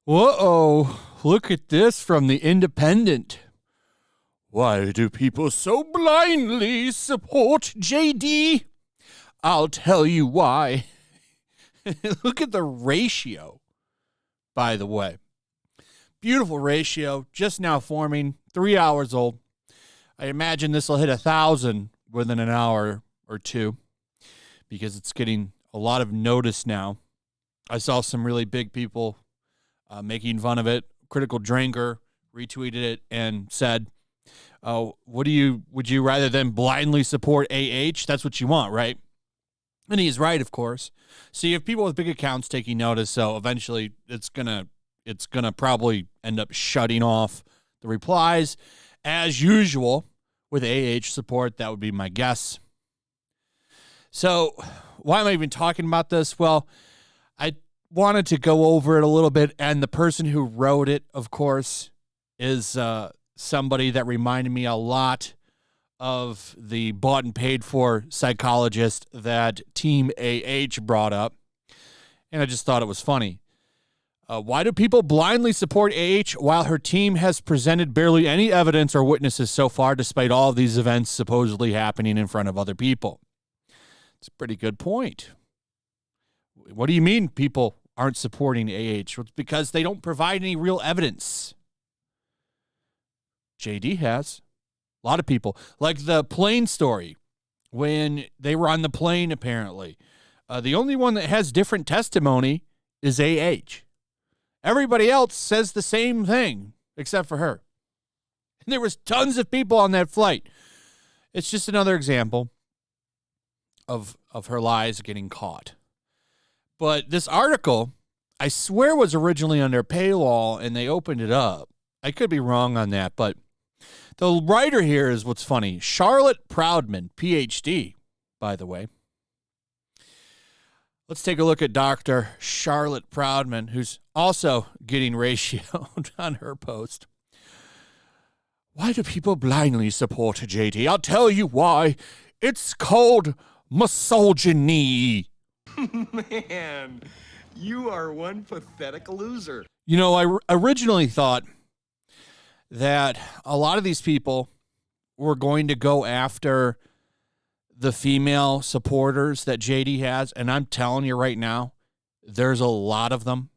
Whoa, look at this from The Independent. Why do people so blindly support JD? I'll tell you why. Look at the ratio, by the way. Beautiful ratio, just now forming, 3 hours old. I imagine this will hit 1,000 within an hour or two because it's getting a lot of notice now. I saw some really big people making fun of it. Critical Drinker retweeted it and said, would you rather than blindly support AH? That's what you want, right? And he's right, of course. So you have people with big accounts taking notice, so eventually it's gonna probably end up shutting off the replies. As usual, with AH support, that would be my guess. So why am I even talking about this? Well, I wanted to go over it a little bit, and the person who wrote it, of course, is somebody that reminded me a lot of the bought and paid for psychologist that Team AH brought up, and I just thought it was funny. Why do people blindly support AH while her team has presented barely any evidence or witnesses so far, despite all of these events supposedly happening in front of other people? It's a pretty good point. What do you mean people aren't supporting AH? Well, it's because they don't provide any real evidence. JD has. A lot of people. Like the plane story, when they were on the plane, apparently. The only one that has different testimony is AH. Everybody else says the same thing, except for her. And there was tons of people on that flight. It's just another example of her lies getting caught. But this article, I swear, was originally under paywall, and they opened it up. I could be wrong on that, but the writer here is what's funny. Charlotte Proudman, PhD, by the way. Let's take a look at Dr. Charlotte Proudman, who's also getting ratioed on her post. Why do people blindly support JD? I'll tell you why. It's called misogyny. Man, you are one pathetic loser. You know, I originally thought that a lot of these people were going to go after the female supporters that JD has, and I'm telling you right now, there's a lot of them.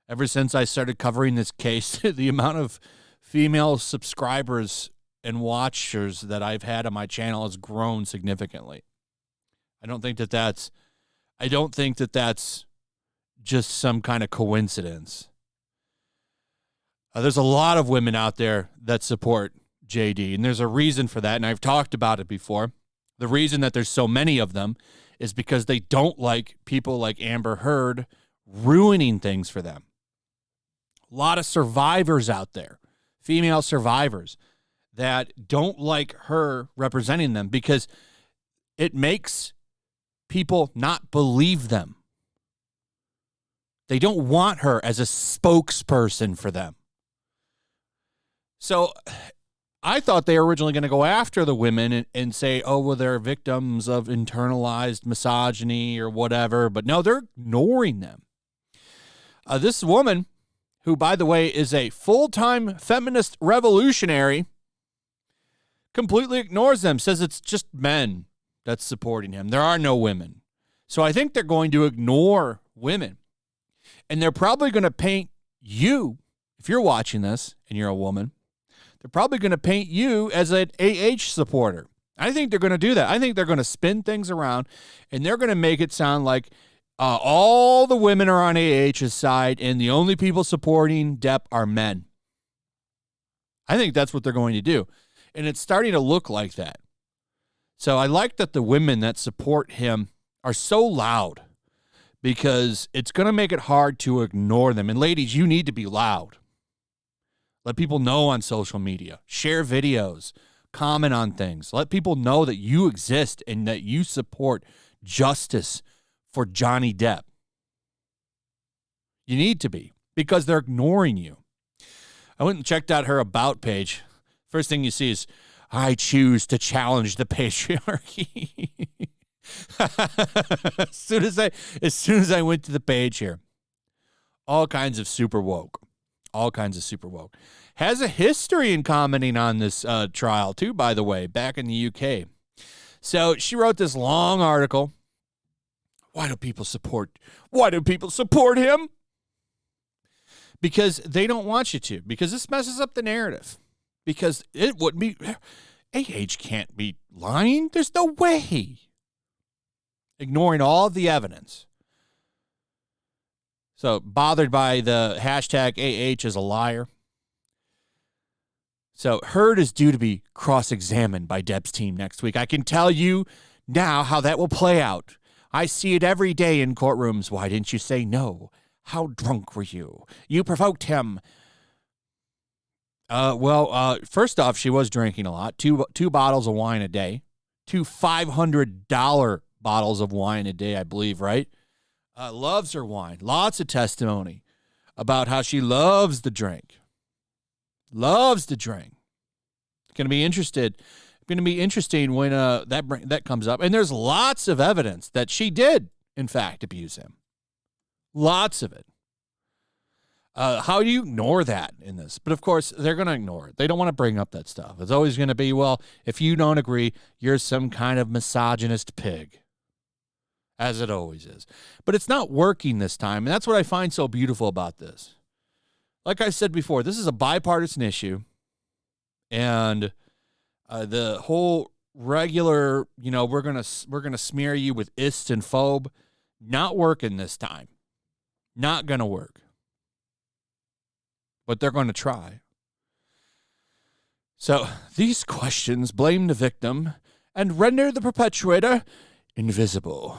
Ever since I started covering this case, the amount of female subscribers and watchers that I've had on my channel has grown significantly. I don't think that that's just some kind of coincidence. There's a lot of women out there that support JD, and there's a reason for that, and I've talked about it before. The reason that there's so many of them is because they don't like people like Amber Heard ruining things for them. A lot of survivors out there, female survivors, that don't like her representing them because it makes people not believe them. They don't want her as a spokesperson for them. So I thought they were originally going to go after the women and say, oh, well, they're victims of internalized misogyny or whatever. But no, they're ignoring them. This woman, who, by the way, is a full-time feminist revolutionary, completely ignores them, says it's just men that's supporting him. There are no women. So I think they're going to ignore women. And they're probably going to paint you, if you're watching this and you're a woman, they're probably going to paint you as an AH supporter. I think they're going to do that. I think they're going to spin things around, and they're going to make it sound like all the women are on AH's side, and the only people supporting Depp are men. I think that's what they're going to do, and it's starting to look like that. So I like that the women that support him are so loud, because it's going to make it hard to ignore them. And ladies, you need to be loud. Let people know on social media. Share videos. Comment on things. Let people know that you exist and that you support justice for Johnny Depp. You need to be, because they're ignoring you. I went and checked out her About page. First thing you see is I choose to challenge the patriarchy. as soon as I went to the page here, all kinds of super woke. Has a history in commenting on this trial too, by the way, back in the UK. So she wrote this long article. Why do people support him? Because they don't want you to. Because this messes up the narrative. Because it wouldn't be. can't be lying. There's no way. Ignoring all of the evidence. So, bothered by the hashtag is a liar. So, Heard is due to be cross-examined by Depp's team next week. I can tell you now how that will play out. I see it every day in courtrooms. Why didn't you say no? How drunk were you? You provoked him. First off, she was drinking a lot. Two bottles of wine a day. 2 $500 bottles of wine a day, I believe, right? Loves her wine. Lots of testimony about how she loves the drink. It's going to be interesting when that comes up. And there's lots of evidence that she did, in fact, abuse him. Lots of it. How do you ignore that in this? But, of course, they're going to ignore it. They don't want to bring up that stuff. It's always going to be, well, if you don't agree, you're some kind of misogynist pig. As it always is. But it's not working this time, and that's what I find so beautiful about this. Like I said before, this is a bipartisan issue, and the whole regular, we're gonna smear you with ist and phobe, not working this time. Not gonna work. But they're going to try. So these questions blame the victim and render the perpetrator invisible.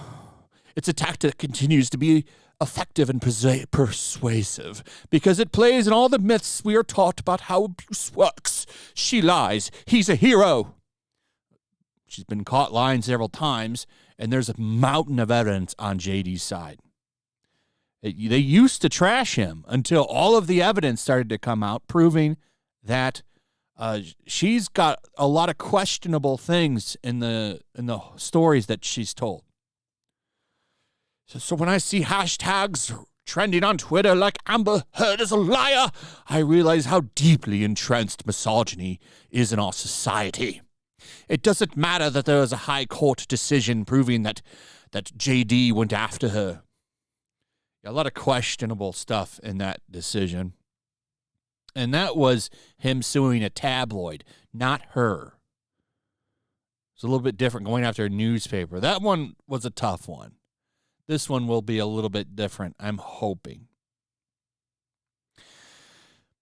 It's a tactic that continues to be effective and persuasive because it plays in all the myths we are taught about how abuse works. She lies. He's a hero. She's been caught lying several times, and there's a mountain of evidence on JD's side. They used to trash him until all of the evidence started to come out, proving that she's got a lot of questionable things in the stories that she's told. So when I see hashtags trending on Twitter like Amber Heard is a liar, I realize how deeply entrenched misogyny is in our society. It doesn't matter that there was a high court decision proving that JD went after her. A lot of questionable stuff in that decision. And that was him suing a tabloid, not her. It's a little bit different going after a newspaper. That one was a tough one. This one will be a little bit different, I'm hoping.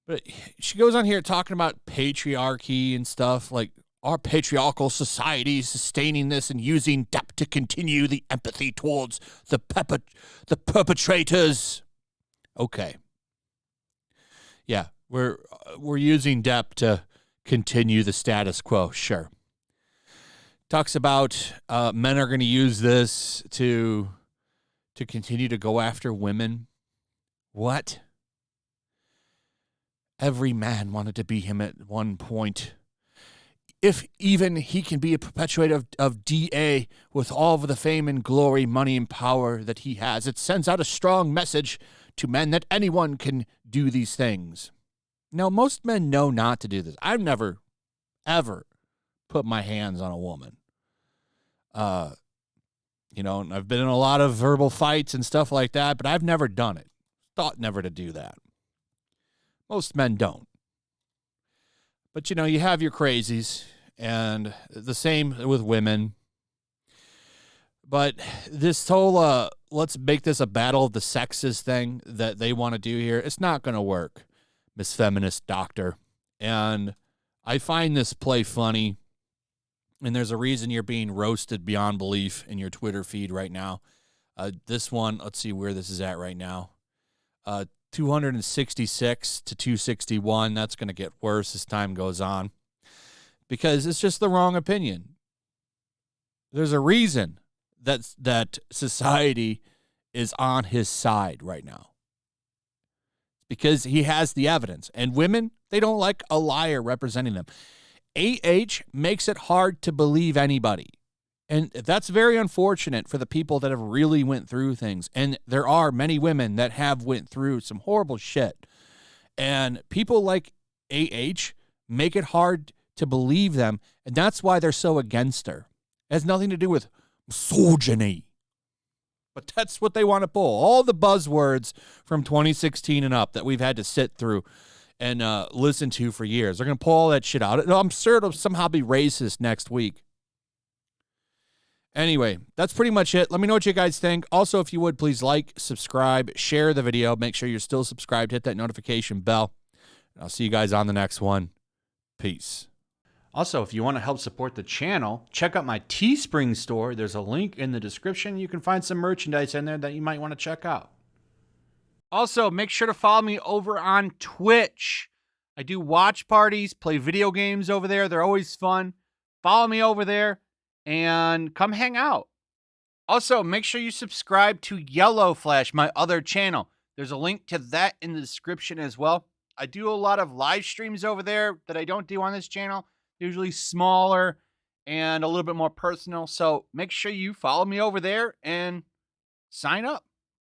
But she goes on here talking about patriarchy and stuff, like our patriarchal society sustaining this and using Depp to continue the empathy towards the perpetrators. Okay. Yeah, we're using Depp to continue the status quo, sure. Talks about men are going to use this to continue to go after women. What? Every man wanted to be him at one point. If even he can be a perpetuator of DA with all of the fame and glory, money and power that he has, it sends out a strong message to men that anyone can do these things. Now, most men know not to do this. I've never, ever put my hands on a woman. And I've been in a lot of verbal fights and stuff like that, but I've never done it. Thought never to do that. Most men don't. But, you have your crazies, and the same with women. But this whole, let's make this a battle of the sexes thing that they want to do here, it's not going to work, Miss Feminist Doctor. And I find this play funny. And there's a reason you're being roasted beyond belief in your Twitter feed right now. This one, let's see where this is at right now. 266 to 261. That's going to get worse as time goes on because it's just the wrong opinion. There's a reason that society is on his side right now. Because he has the evidence. And women, they don't like a liar representing them. makes it hard to believe anybody. And that's very unfortunate for the people that have really went through things. And there are many women that have went through some horrible shit. And people like make it hard to believe them. And that's why they're so against her. It has nothing to do with misogyny. But that's what they want to pull. All the buzzwords from 2016 and up that we've had to sit through and listen to for years. They're going to pull all that shit out. I'm sure it'll somehow be racist next week. Anyway, that's pretty much it. Let me know what you guys think. Also, if you would, please like, subscribe, share the video. Make sure you're still subscribed. Hit that notification bell. I'll see you guys on the next one. Peace. Also, if you want to help support the channel, check out my Teespring store. There's a link in the description. You can find some merchandise in there that you might want to check out. Also, make sure to follow me over on Twitch. I do watch parties, play video games over there. They're always fun. Follow me over there and come hang out. Also, make sure you subscribe to YellowFlash, my other channel. There's a link to that in the description as well. I do a lot of live streams over there that I don't do on this channel. Usually smaller and a little bit more personal. So make sure you follow me over there and sign up.